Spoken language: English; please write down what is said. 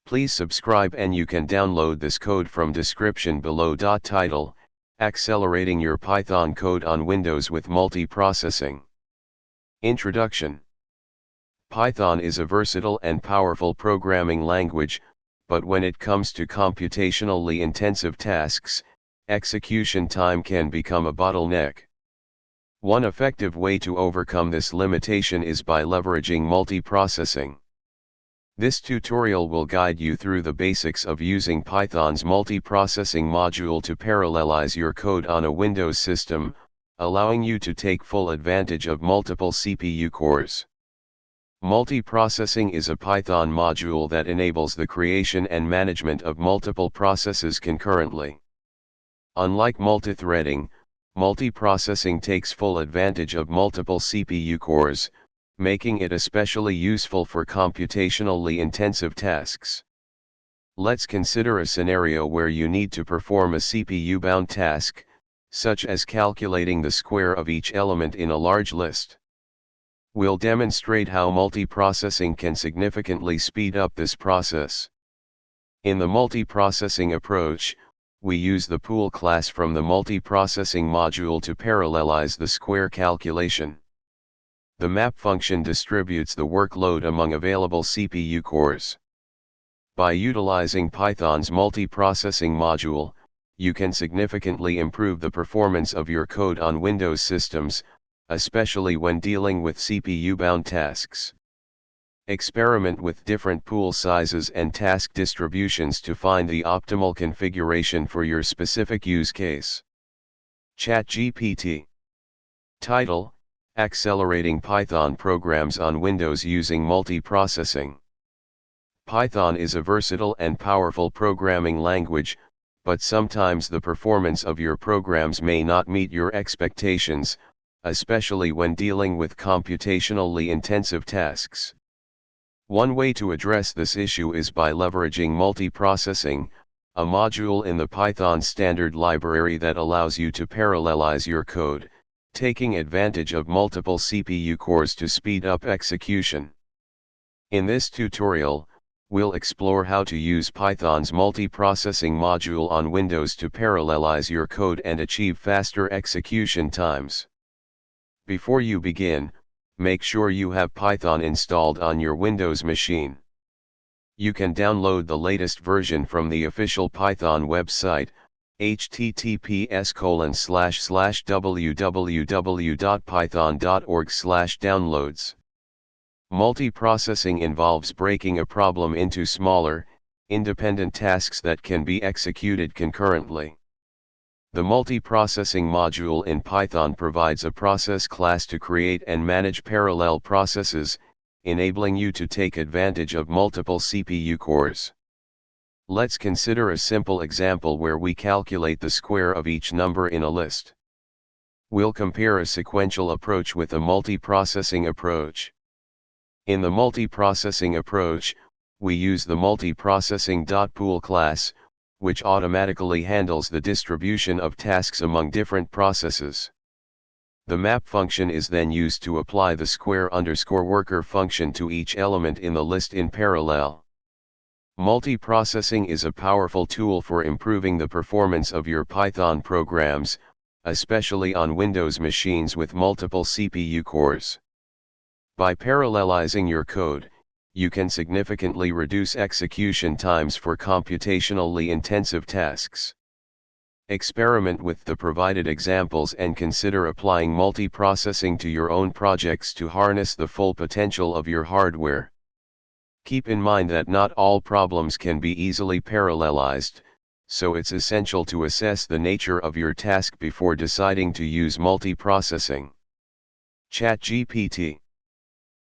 Please subscribe and you can download this code from description below. Title: Accelerating your Python code on Windows with Multiprocessing. Introduction. Python is a versatile and powerful programming language, but when it comes to computationally intensive tasks, execution time can become a bottleneck. One effective way to overcome this limitation is by leveraging multiprocessing. This tutorial will guide you through the basics of using Python's multiprocessing module to parallelize your code on a Windows system, allowing you to take full advantage of multiple CPU cores. Multiprocessing is a Python module that enables the creation and management of multiple processes concurrently. Unlike multithreading, multiprocessing takes full advantage of multiple CPU cores, making it especially useful for computationally intensive tasks. Let's consider a scenario where you need to perform a CPU-bound task, such as calculating the square of each element in a large list. We'll demonstrate how multiprocessing can significantly speed up this process. In the multiprocessing approach, we use the pool class from the multiprocessing module to parallelize the square calculation. The map function distributes the workload among available CPU cores. By utilizing Python's multiprocessing module, you can significantly improve the performance of your code on Windows systems, especially when dealing with CPU-bound tasks. Experiment with different pool sizes and task distributions to find the optimal configuration for your specific use case. ChatGPT. Title: Accelerating Python programs on Windows using multiprocessing. Python is a versatile and powerful programming language, but sometimes the performance of your programs may not meet your expectations, especially when dealing with computationally intensive tasks. One way to address this issue is by leveraging multiprocessing, a module in the Python standard library that allows you to parallelize your code, taking advantage of multiple CPU cores to speed up execution. In this tutorial, we'll explore how to use Python's multiprocessing module on Windows to parallelize your code and achieve faster execution times. Before you begin, make sure you have Python installed on your Windows machine. You can download the latest version from the official Python website, https://www.python.org/downloads. Multiprocessing involves breaking a problem into smaller, independent tasks that can be executed concurrently. The multiprocessing module in Python provides a process class to create and manage parallel processes, enabling you to take advantage of multiple CPU cores. Let's consider a simple example where we calculate the square of each number in a list. We'll compare a sequential approach with a multiprocessing approach. In the multiprocessing approach, we use the multiprocessing.pool class, which automatically handles the distribution of tasks among different processes. The map function is then used to apply the square_worker function to each element in the list in parallel. Multiprocessing is a powerful tool for improving the performance of your Python programs, especially on Windows machines with multiple CPU cores. By parallelizing your code, you can significantly reduce execution times for computationally intensive tasks. Experiment with the provided examples and consider applying multiprocessing to your own projects to harness the full potential of your hardware. Keep in mind that not all problems can be easily parallelized, so it's essential to assess the nature of your task before deciding to use multiprocessing. ChatGPT.